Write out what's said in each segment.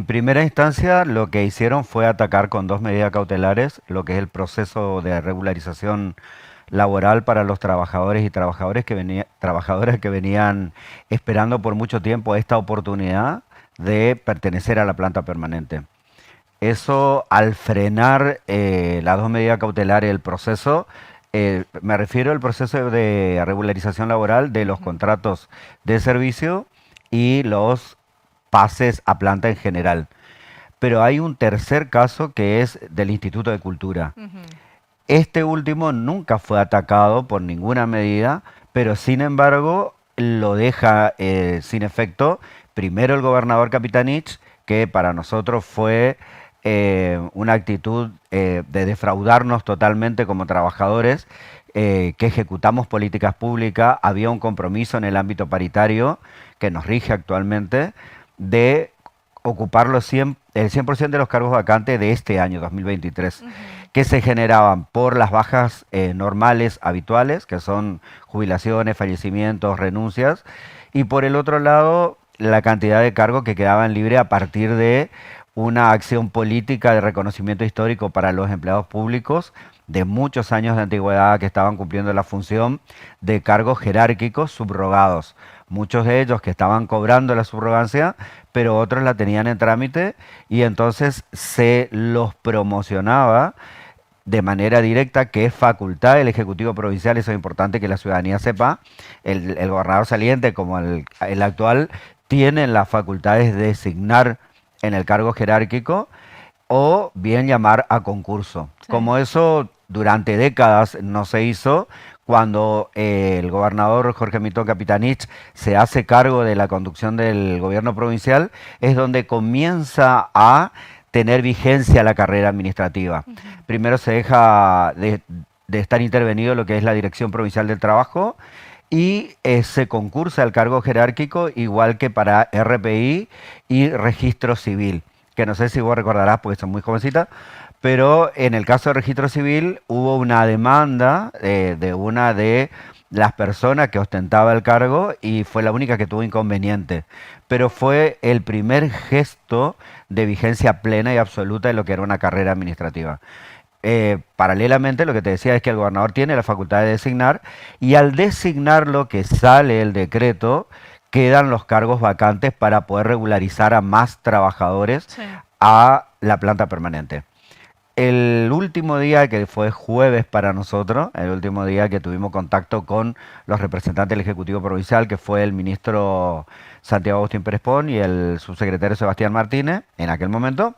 primera instancia, lo que hicieron fue atacar con dos medidas cautelares lo que es el proceso de regularización laboral para los trabajadores y trabajadoras que venían esperando por mucho tiempo esta oportunidad de pertenecer a la planta permanente. Eso, al frenar las dos medidas cautelares del proceso, me refiero al proceso de regularización laboral de los Ujú, contratos de servicio y los pases a planta en general. Pero hay un tercer caso que es del Instituto de Cultura. ujú. Este último nunca fue atacado por ninguna medida, pero sin embargo lo deja sin efecto primero el gobernador Capitanich, que para nosotros fue una actitud de defraudarnos totalmente como trabajadores, que ejecutamos políticas públicas. Había un compromiso en el ámbito paritario que nos rige actualmente de ocupar el 100% de los cargos vacantes de este año 2023, Ujú. que se generaban por las bajas normales habituales, que son jubilaciones, fallecimientos, renuncias, y por el otro lado, la cantidad de cargos que quedaban libres a partir de una acción política de reconocimiento histórico para los empleados públicos de muchos años de antigüedad que estaban cumpliendo la función de cargos jerárquicos subrogados. Muchos de ellos que estaban cobrando la subrogancia, pero otros la tenían en trámite y entonces se los promocionaba de manera directa, que es facultad del Ejecutivo Provincial. Eso es importante que la ciudadanía sepa. El gobernador saliente, como el actual, tienen las facultades de designar en el cargo jerárquico o bien llamar a concurso. Sí. Como eso durante décadas no se hizo, cuando el gobernador Jorge Mitó Capitanich se hace cargo de la conducción del gobierno provincial, es donde comienza a tener vigencia la carrera administrativa. Ujú. Primero se deja de estar intervenido lo que es la Dirección Provincial del Trabajo y se concursa al cargo jerárquico igual que para RPI y registro civil, que no sé si vos recordarás porque sos muy jovencita, pero en el caso de registro civil hubo una demanda de una de las personas que ostentaba el cargo y fue la única que tuvo inconveniente. Pero fue el primer gesto de vigencia plena y absoluta de lo que era una carrera administrativa. Paralelamente, lo que te decía es que el gobernador tiene la facultad de designar y al designarlo, que sale el decreto, quedan los cargos vacantes para poder regularizar a más trabajadores Sí. a la planta permanente. El último día, que fue jueves para nosotros, el último día que tuvimos contacto con los representantes del Ejecutivo Provincial, que fue el ministro Santiago Agustín Pérez Pon y el subsecretario Sebastián Martínez, en aquel momento,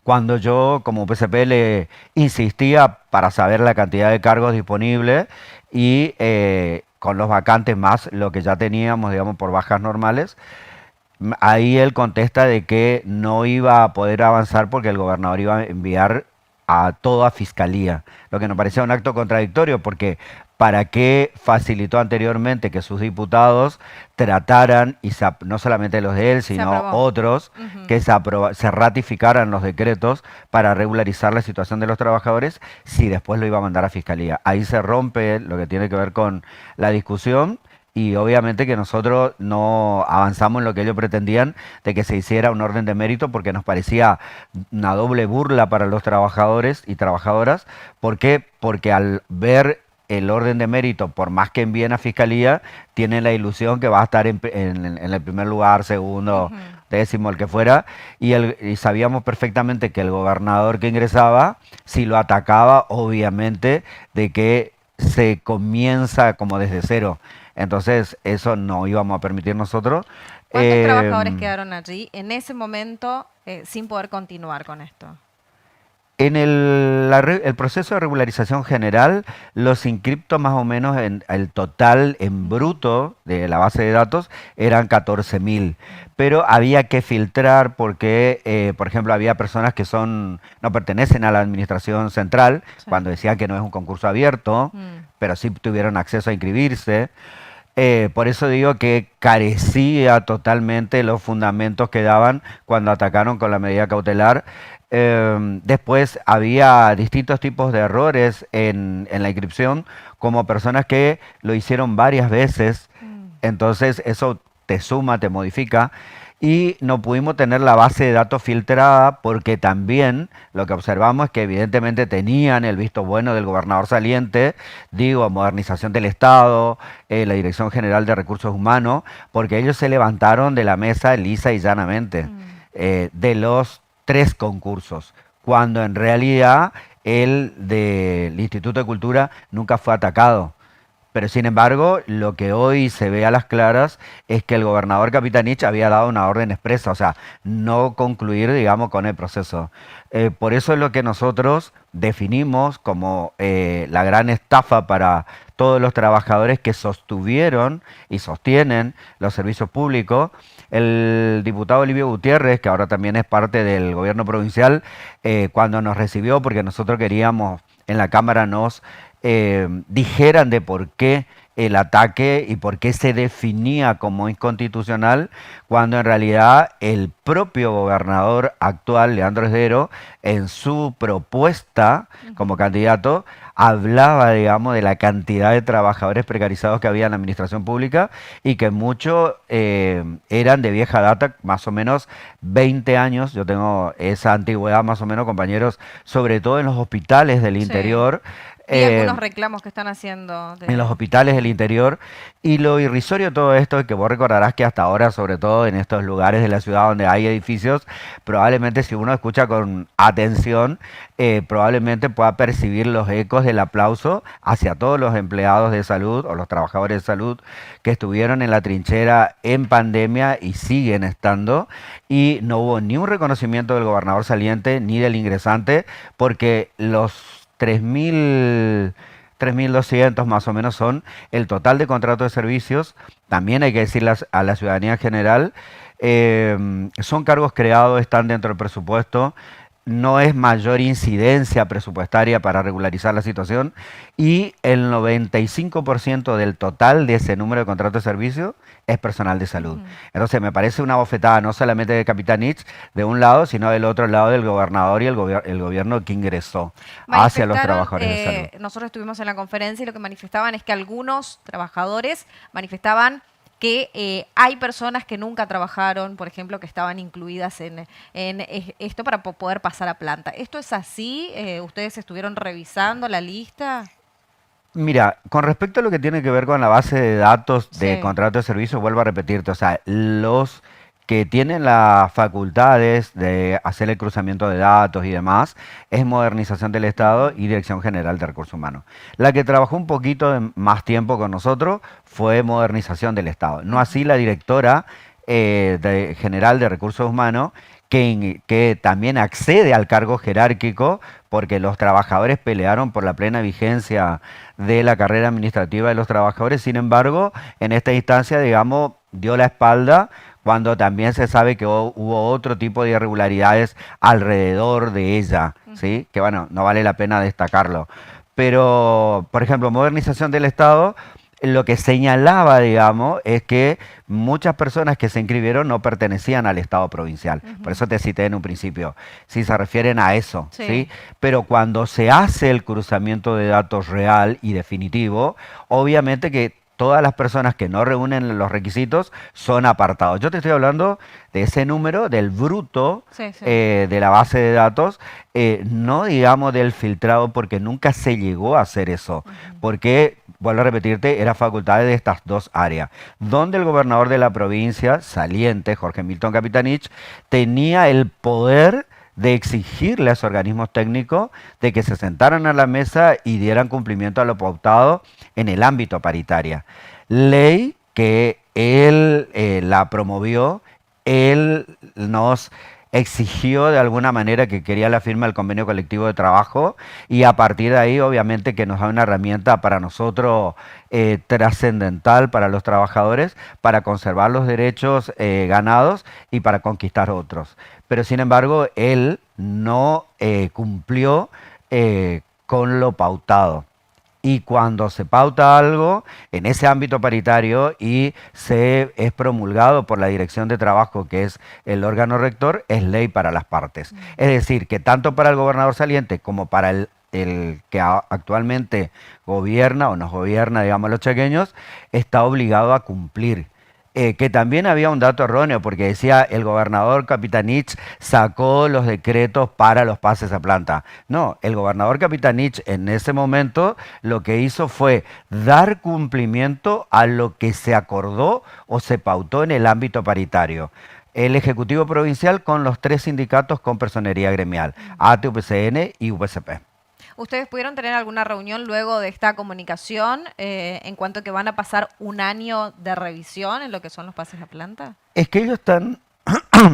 cuando yo como PCP le insistía para saber la cantidad de cargos disponibles y con los vacantes más lo que ya teníamos, digamos, por bajas normales, ahí él contesta de que no iba a poder avanzar porque el gobernador iba a enviar a toda fiscalía, lo que nos parecía un acto contradictorio porque ¿para qué facilitó anteriormente que sus diputados trataran, y no solamente los de él, Se sino aprobó. otros, Ujú. que se ratificaran los decretos para regularizar la situación de los trabajadores si después lo iba a mandar a fiscalía? Ahí se rompe lo que tiene que ver con la discusión y obviamente que nosotros no avanzamos en lo que ellos pretendían de que se hiciera un orden de mérito porque nos parecía una doble burla para los trabajadores y trabajadoras. ¿Por qué? Porque al ver el orden de mérito, por más que envíen a fiscalía, tienen la ilusión que va a estar en el primer lugar, segundo, Ujú. décimo, el que fuera, y sabíamos perfectamente que el gobernador que ingresaba, si lo atacaba, obviamente, de que se comienza como desde cero. Entonces, eso no íbamos a permitir nosotros. ¿Cuántos trabajadores Eh, quedaron allí en ese momento sin poder continuar con esto? En el proceso de regularización general, los inscriptos más o menos en el total en Ujú. bruto de la base de datos eran 14.000, pero había que filtrar porque, por ejemplo, había personas que no pertenecen a la administración central, Sí. cuando decían que no es un concurso abierto, Mm. pero sí tuvieron acceso a inscribirse. Por eso digo que carecía totalmente los fundamentos que daban cuando atacaron con la medida cautelar. Después había distintos tipos de errores en la inscripción, como personas que lo hicieron varias veces, Mm. entonces eso te suma, te modifica. y no pudimos tener la base de datos filtrada porque también lo que observamos es que evidentemente tenían el visto bueno del gobernador saliente, digo, modernización del Estado, la Dirección General de Recursos Humanos, porque ellos se levantaron de la mesa lisa y llanamente de los 3 concursos, cuando en realidad el del Instituto de Cultura nunca fue atacado. Pero sin embargo, lo que hoy se ve a las claras es que el gobernador Capitanich había dado una orden expresa, o sea, no concluir, digamos, con el proceso. Por eso es lo que nosotros definimos como la gran estafa para todos los trabajadores que sostuvieron y sostienen los servicios públicos. El diputado Olivio Gutiérrez, que ahora también es parte del gobierno provincial, cuando nos recibió, porque nosotros queríamos en la Cámara nos dijeran de por qué el ataque y por qué se definía como inconstitucional, cuando en realidad el propio gobernador actual, Leandro Esdero, en su propuesta como candidato, hablaba, digamos, de la cantidad de trabajadores precarizados que había en la administración pública y que muchos eran de vieja data, más o menos 20 años. Yo tengo esa antigüedad más o menos, compañeros, sobre todo en los hospitales del interior. Y algunos reclamos que están haciendo. En los hospitales del interior. Y lo irrisorio de todo esto es que vos recordarás que hasta ahora, sobre todo en estos lugares de la ciudad donde hay edificios, probablemente si uno escucha con atención, probablemente pueda percibir los ecos del aplauso hacia todos los empleados de salud o los trabajadores de salud que estuvieron en la trinchera en pandemia y siguen estando. Y no hubo ni un reconocimiento del gobernador saliente ni del ingresante, porque los 3.200 más o menos son el total de contratos de servicios. También hay que decirles a la ciudadanía en general, son cargos creados, están dentro del presupuesto, no es mayor incidencia presupuestaria para regularizar la situación y el 95% del total de ese número de contratos de servicio es personal de salud. Entonces me parece una bofetada no solamente de Capitanich de un lado, sino del otro lado del gobernador y el gobierno que ingresó hacia los trabajadores de salud. Nosotros estuvimos en la conferencia y lo que manifestaban es que algunos trabajadores manifestaban que hay personas que nunca trabajaron, por ejemplo, que estaban incluidas en esto para poder pasar a planta. ¿Esto es así? ¿Ustedes estuvieron revisando la lista? Mira, con respecto a lo que tiene que ver con la base de datos de contrato de servicio, vuelvo a repetirte, o sea, los que tienen las facultades de hacer el cruzamiento de datos y demás, es Modernización del Estado y Dirección General de Recursos Humanos. La que trabajó un poquito más tiempo con nosotros fue Modernización del Estado. No así la directora general de Recursos Humanos, que también accede al cargo jerárquico porque los trabajadores pelearon por la plena vigencia de la carrera administrativa de los trabajadores. Sin embargo, en esta instancia, digamos, dio la espalda cuando también se sabe que hubo otro tipo de irregularidades alrededor de ella, ¿sí? Que bueno, no vale la pena destacarlo. Pero, por ejemplo, Modernización del Estado, lo que señalaba, digamos, es que muchas personas que se inscribieron no pertenecían al Estado provincial. Por eso te cité en un principio. Sí, se refieren a eso, ¿sí? Pero cuando se hace el cruzamiento de datos real y definitivo, obviamente que todas las personas que no reúnen los requisitos son apartados. Yo te estoy hablando de ese número, del bruto de la base de datos, no digamos del filtrado, porque nunca se llegó a hacer eso, porque, vuelvo a repetirte, era facultad de estas dos áreas, donde el gobernador de la provincia saliente, Jorge Milton Capitanich, tenía el poder de exigirle a esos organismos técnicos de que se sentaran a la mesa y dieran cumplimiento a lo pautado en el ámbito paritaria. Ley que él la promovió, él nos exigió de alguna manera que quería la firma del convenio colectivo de trabajo y a partir de ahí obviamente que nos da una herramienta para nosotros trascendental para los trabajadores, para conservar los derechos ganados y para conquistar otros. Pero sin embargo él no cumplió con lo pautado. Y cuando se pauta algo en ese ámbito paritario y es promulgado por la Dirección de Trabajo, que es el órgano rector, es ley para las partes. Es decir, que tanto para el gobernador saliente como para el que actualmente gobierna o nos gobierna, digamos, los chaqueños, está obligado a cumplir. que también había un dato erróneo, porque decía el gobernador Capitanich sacó los decretos para los pases a planta. No, el gobernador Capitanich en ese momento lo que hizo fue dar cumplimiento a lo que se acordó o se pautó en el ámbito paritario. El Ejecutivo Provincial con los 3 sindicatos con personería gremial, ATE, UPCN y UPCP. ¿Ustedes pudieron tener alguna reunión luego de esta comunicación en cuanto a que van a pasar un año de revisión en lo que son los pases a planta? Es que ellos están,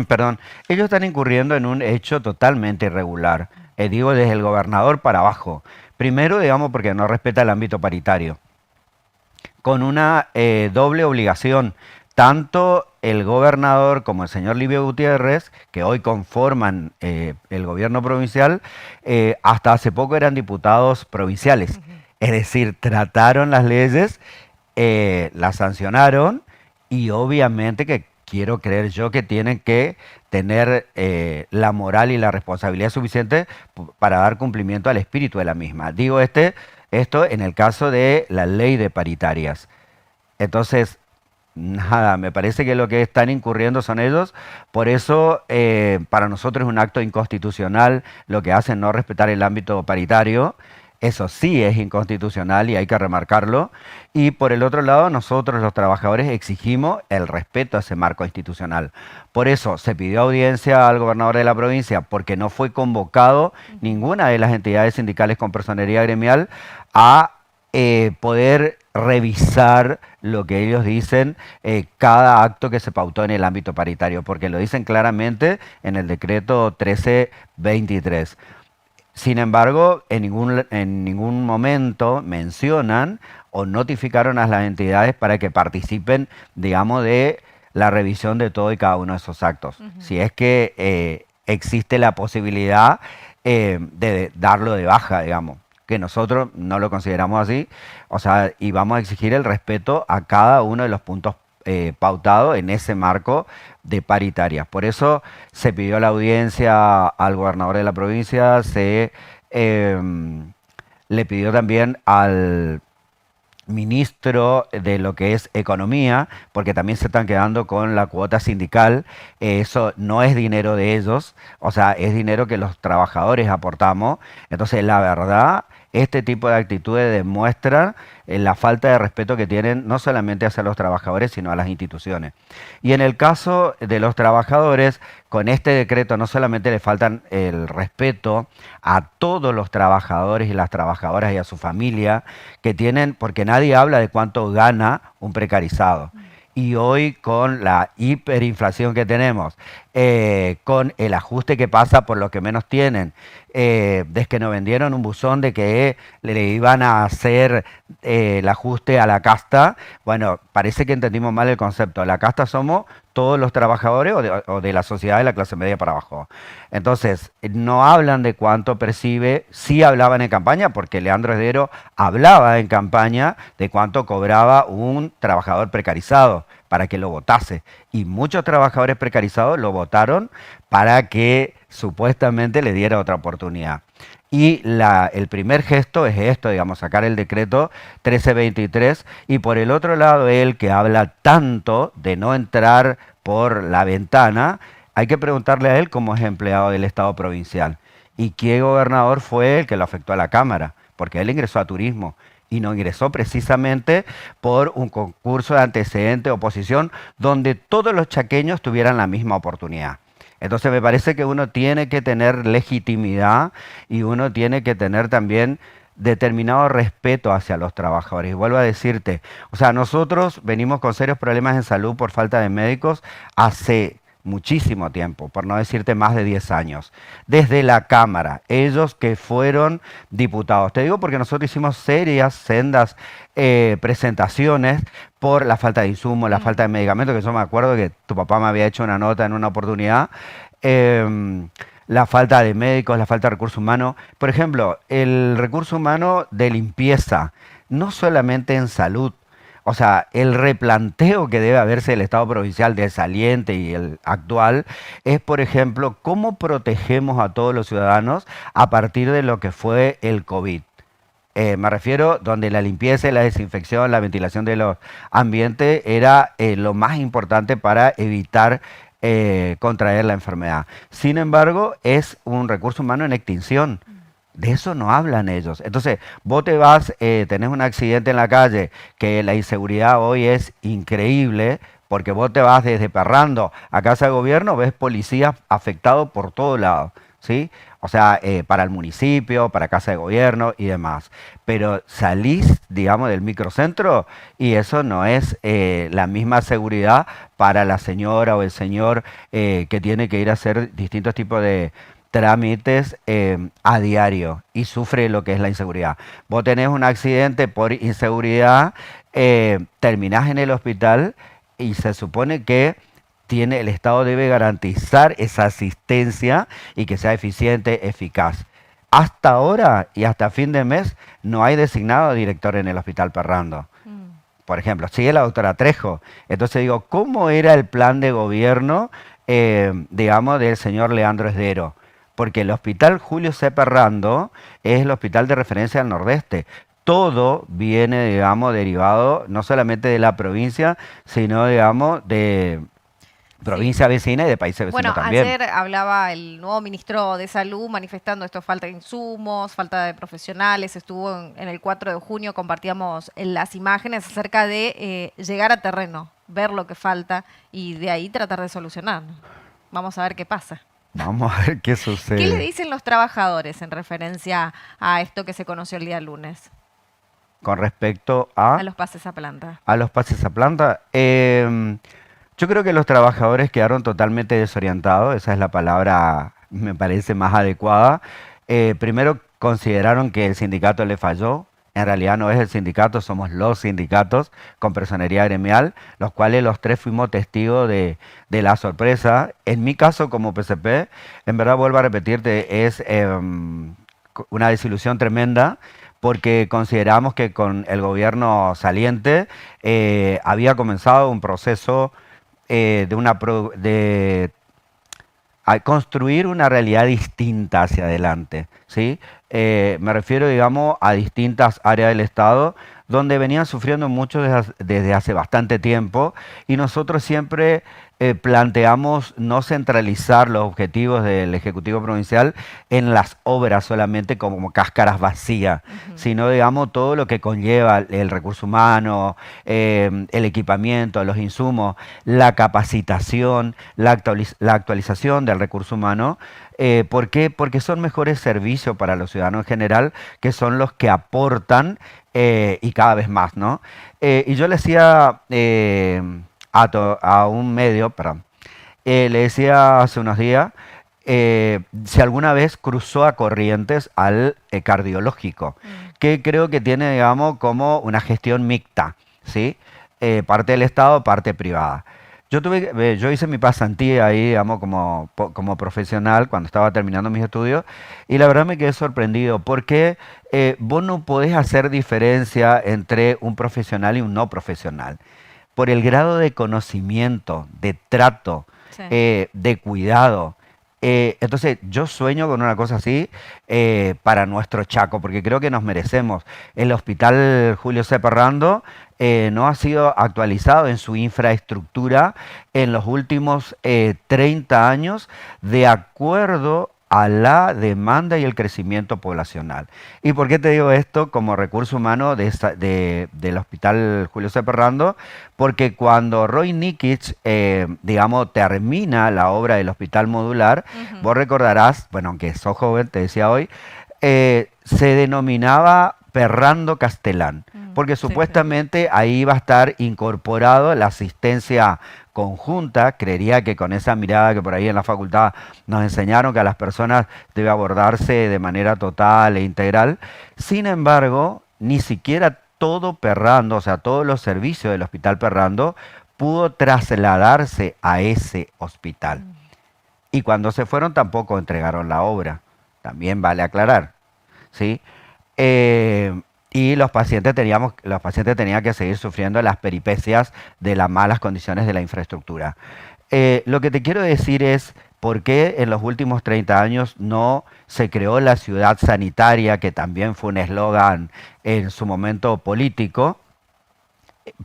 perdón, ellos están incurriendo en un hecho totalmente irregular. Digo, desde el gobernador para abajo. Primero, digamos, porque no respeta el ámbito paritario. Con una doble obligación. Tanto el gobernador como el señor Livio Gutiérrez, que hoy conforman el gobierno provincial, hasta hace poco eran diputados provinciales. Es decir, trataron las leyes, las sancionaron y obviamente que quiero creer yo que tienen que tener la moral y la responsabilidad suficiente para dar cumplimiento al espíritu de la misma. Digo esto en el caso de la ley de paritarias. Entonces, nada, me parece que lo que están incurriendo son ellos. Por eso, para nosotros es un acto inconstitucional lo que hacen no respetar el ámbito paritario. Eso sí es inconstitucional y hay que remarcarlo. Y por el otro lado, nosotros los trabajadores exigimos el respeto a ese marco institucional. Por eso se pidió audiencia al gobernador de la provincia, porque no fue convocado ninguna de las entidades sindicales con personería gremial a poder revisar lo que ellos dicen, cada acto que se pautó en el ámbito paritario, porque lo dicen claramente en el decreto 1323. Sin embargo, en ningún momento mencionan o notificaron a las entidades para que participen, digamos, de la revisión de todo y cada uno de esos actos. Si es que existe la posibilidad de darlo de baja, digamos, que nosotros no lo consideramos así, o sea, y vamos a exigir el respeto a cada uno de los puntos pautados en ese marco de paritarias. Por eso se pidió la audiencia al gobernador de la provincia, le pidió también al ministro de lo que es economía, porque también se están quedando con la cuota sindical. Eso no es dinero de ellos, o sea, es dinero que los trabajadores aportamos. Entonces, la verdad, este tipo de actitudes demuestran la falta de respeto que tienen no solamente hacia los trabajadores, sino a las instituciones. Y en el caso de los trabajadores, con este decreto no solamente le faltan el respeto a todos los trabajadores y las trabajadoras y a su familia que tienen, porque nadie habla de cuánto gana un precarizado. Y hoy con la hiperinflación que tenemos, con el ajuste que pasa por los que menos tienen, desde que nos vendieron un buzón de que le iban a hacer el ajuste a la casta, bueno, parece que entendimos mal el concepto. La casta somos todos los trabajadores o de la sociedad de la clase media para abajo. Entonces, no hablan de cuánto percibe, sí hablaban en campaña, porque Leandro Esdero hablaba en campaña de cuánto cobraba un trabajador precarizado para que lo votase. Y muchos trabajadores precarizados lo votaron para que supuestamente le diera otra oportunidad. Y el primer gesto es esto, digamos, sacar el decreto 1323. Y por el otro lado, él que habla tanto de no entrar por la ventana, hay que preguntarle a él cómo es empleado del Estado provincial. ¿Y qué gobernador fue el que lo afectó a la Cámara? Porque él ingresó a turismo. Y no ingresó precisamente por un concurso de antecedente oposición donde todos los chaqueños tuvieran la misma oportunidad. Entonces me parece que uno tiene que tener legitimidad y uno tiene que tener también determinado respeto hacia los trabajadores. Y vuelvo a decirte, o sea, nosotros venimos con serios problemas en salud por falta de médicos hace muchísimo tiempo, por no decirte más de 10 años, desde la Cámara, ellos que fueron diputados. Te digo porque nosotros hicimos sendas presentaciones por la falta de insumos, la falta de medicamentos, que yo me acuerdo que tu papá me había hecho una nota en una oportunidad, la falta de médicos, la falta de recursos humanos. Por ejemplo, el recurso humano de limpieza, no solamente en salud. O sea, el replanteo que debe haberse el Estado provincial del saliente y el actual es, por ejemplo, cómo protegemos a todos los ciudadanos a partir de lo que fue el COVID. Me refiero donde la limpieza, y la desinfección, la ventilación de los ambientes era lo más importante para evitar contraer la enfermedad. Sin embargo, es un recurso humano en extinción. De eso no hablan ellos. Entonces, vos te vas, tenés un accidente en la calle, que la inseguridad hoy es increíble, porque vos te vas desde Parrando a Casa de Gobierno, ves policías afectados por todos lados, ¿sí? O sea, para el municipio, para Casa de Gobierno y demás. Pero salís, digamos, del microcentro y eso no es la misma seguridad para la señora o el señor que tiene que ir a hacer distintos tipos de trámites a diario y sufre lo que es la inseguridad. Vos tenés un accidente por inseguridad, terminás en el hospital y se supone que el Estado debe garantizar esa asistencia y que sea eficiente, eficaz. Hasta ahora y hasta fin de mes no hay designado director en el Hospital Parrando. Por ejemplo, sigue la doctora Trejo. Entonces digo, ¿cómo era el plan de gobierno, digamos, del señor Leandro Esdero? Porque el Hospital Julio C. Parrando es el hospital de referencia del Nordeste. Todo viene, digamos, derivado no solamente de la provincia, sino, digamos, de provincia vecina y de países vecinos Bueno, también. ayer hablaba el nuevo ministro de Salud manifestando esto, falta de insumos, falta de profesionales. Estuvo en el 4 de junio, compartíamos las imágenes acerca de llegar a terreno, ver lo que falta y de ahí tratar de solucionar. Vamos a ver qué pasa. Vamos a ver qué sucede. ¿Qué le dicen los trabajadores en referencia a esto que se conoció el día lunes? Con respecto a los pases a planta. A los pases a planta. Yo creo que los trabajadores quedaron totalmente desorientados, esa es la palabra, me parece más adecuada. Primero consideraron que el sindicato le falló, en realidad no es el sindicato, somos los sindicatos con personería gremial, los cuales los tres fuimos testigos de la sorpresa. En mi caso como PCP, en verdad vuelvo a repetirte, es una desilusión tremenda, porque consideramos que con el gobierno saliente había comenzado un proceso de a construir una realidad distinta hacia adelante, ¿sí? Me refiero, digamos, a distintas áreas del Estado donde venían sufriendo mucho desde hace bastante tiempo y nosotros siempre planteamos no centralizar los objetivos del Ejecutivo Provincial en las obras solamente como cáscaras vacías, sino, digamos, todo lo que conlleva el recurso humano, el equipamiento, los insumos, la capacitación, la actualización del recurso humano. ¿Por qué? Porque son mejores servicios para los ciudadanos en general, que son los que aportan y cada vez más, ¿no? Y yo le decía a un medio, perdón, le decía hace unos días, si alguna vez cruzó a Corrientes al cardiológico, que creo que tiene, digamos, como una gestión mixta, ¿sí? Parte del Estado, parte privada. Yo hice mi pasantía ahí, digamos, como profesional cuando estaba terminando mis estudios y la verdad me quedé sorprendido porque vos no podés hacer diferencia entre un profesional y un no profesional. Por el grado de conocimiento, de trato, Sí. De cuidado. Entonces yo sueño con una cosa así para nuestro Chaco, porque creo que nos merecemos. El Hospital Julio C. Parrando no ha sido actualizado en su infraestructura en los últimos 30 años de acuerdo a la demanda y el crecimiento poblacional. ¿Y por qué te digo esto como recurso humano del Hospital Julio C. Parrando? Porque cuando Roy Nikic, digamos, termina la obra del Hospital Modular, vos recordarás, bueno, aunque sos joven, te decía hoy, se denominaba Perrando Castellán, porque supuestamente ahí iba a estar incorporado la asistencia conjunta. Creería que con esa mirada que por ahí en la facultad nos enseñaron que a las personas debe abordarse de manera total e integral. Sin embargo, ni siquiera todo Perrando, o sea, todos los servicios del Hospital Perrando pudo trasladarse a ese hospital. Y cuando se fueron tampoco entregaron la obra, también vale aclarar, ¿sí? Y los pacientes tenían que seguir sufriendo las peripecias de las malas condiciones de la infraestructura. Lo que te quiero decir es, ¿por qué en los últimos 30 años no se creó la ciudad sanitaria, que también fue un eslogan en su momento político?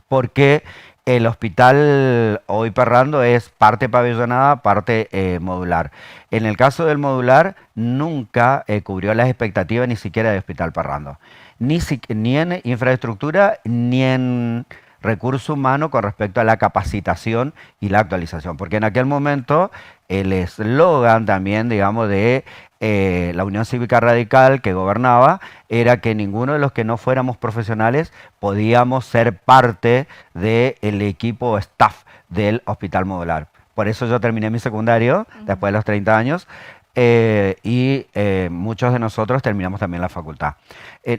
Porque el hospital Hoy Perrando es parte pabellonada, parte modular. En el caso del modular, nunca cubrió las expectativas ni siquiera de Hospital Parrando. Ni en infraestructura, ni en recurso humano con respecto a la capacitación y la actualización. Porque en aquel momento el eslogan también, digamos, de la Unión Cívica Radical que gobernaba era que ninguno de los que no fuéramos profesionales podíamos ser parte del equipo o staff del hospital modular. Por eso yo terminé mi secundario después de los 30 años muchos de nosotros terminamos también la facultad.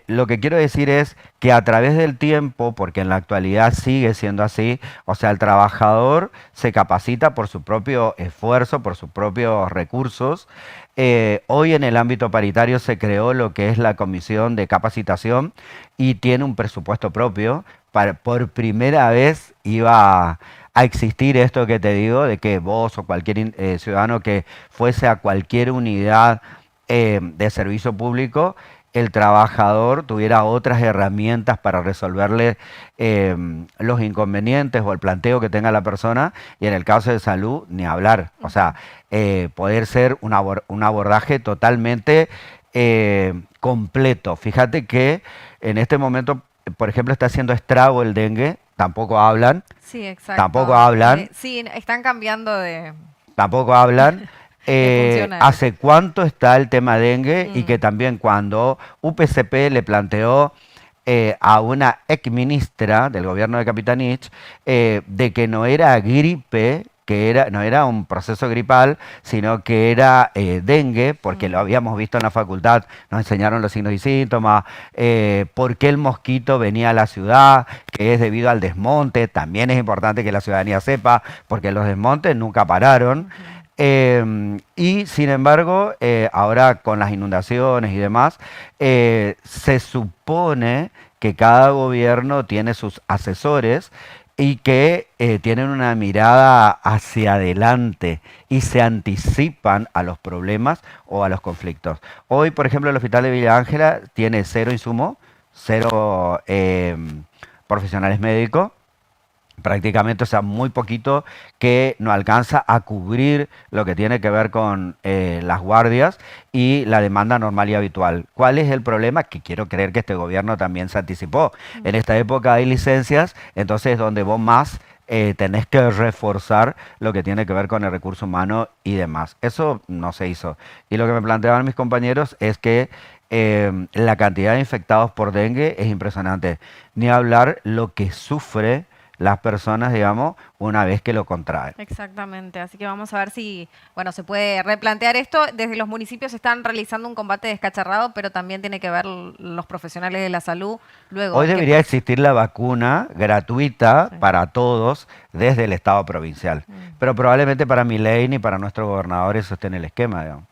Lo que quiero decir es que a través del tiempo, porque en la actualidad sigue siendo así, o sea, el trabajador se capacita por su propio esfuerzo, por sus propios recursos. Hoy en el ámbito paritario se creó lo que es la Comisión de Capacitación y tiene un presupuesto propio. Por primera vez iba a existir esto que te digo, de que vos o cualquier ciudadano que fuese a cualquier unidad de servicio público, el trabajador tuviera otras herramientas para resolverle los inconvenientes o el planteo que tenga la persona, y en el caso de salud, ni hablar. O sea, poder ser un abordaje totalmente completo. Fíjate que en este momento, por ejemplo, está haciendo estrago el dengue, tampoco hablan. Sí, exacto. Tampoco hablan. Sí, están cambiando de... Tampoco hablan. funcionarios. ¿Hace cuánto está el tema dengue? Y que también cuando UPCP le planteó a una ex ministra del gobierno de Capitanich de que no era gripe, no era un proceso gripal, sino que era dengue, porque lo habíamos visto en la facultad, nos enseñaron los signos y síntomas, por qué el mosquito venía a la ciudad, que es debido al desmonte. También es importante que la ciudadanía sepa, porque los desmontes nunca pararon. Y sin embargo, ahora con las inundaciones y demás, se supone que cada gobierno tiene sus asesores y que tienen una mirada hacia adelante y se anticipan a los problemas o a los conflictos. Hoy, por ejemplo, el Hospital de Villa Ángela tiene 0 insumo, 0 profesionales médicos, prácticamente, o sea, muy poquito, que no alcanza a cubrir lo que tiene que ver con las guardias y la demanda normal y habitual. ¿Cuál es el problema? Que quiero creer que este gobierno también se anticipó. En esta época hay licencias, entonces donde vos más tenés que reforzar lo que tiene que ver con el recurso humano y demás. Eso no se hizo. Y lo que me planteaban mis compañeros es que la cantidad de infectados por dengue es impresionante. Ni hablar lo que sufre las personas, digamos, una vez que lo contraen. Exactamente, así que vamos a ver si, bueno, se puede replantear esto. Desde los municipios están realizando un combate descacharrado, pero también tiene que ver los profesionales de la salud. Luego, hoy debería existir la vacuna gratuita para todos desde el Estado provincial, pero probablemente para Milei ni para nuestro gobernador eso esté en el esquema, digamos.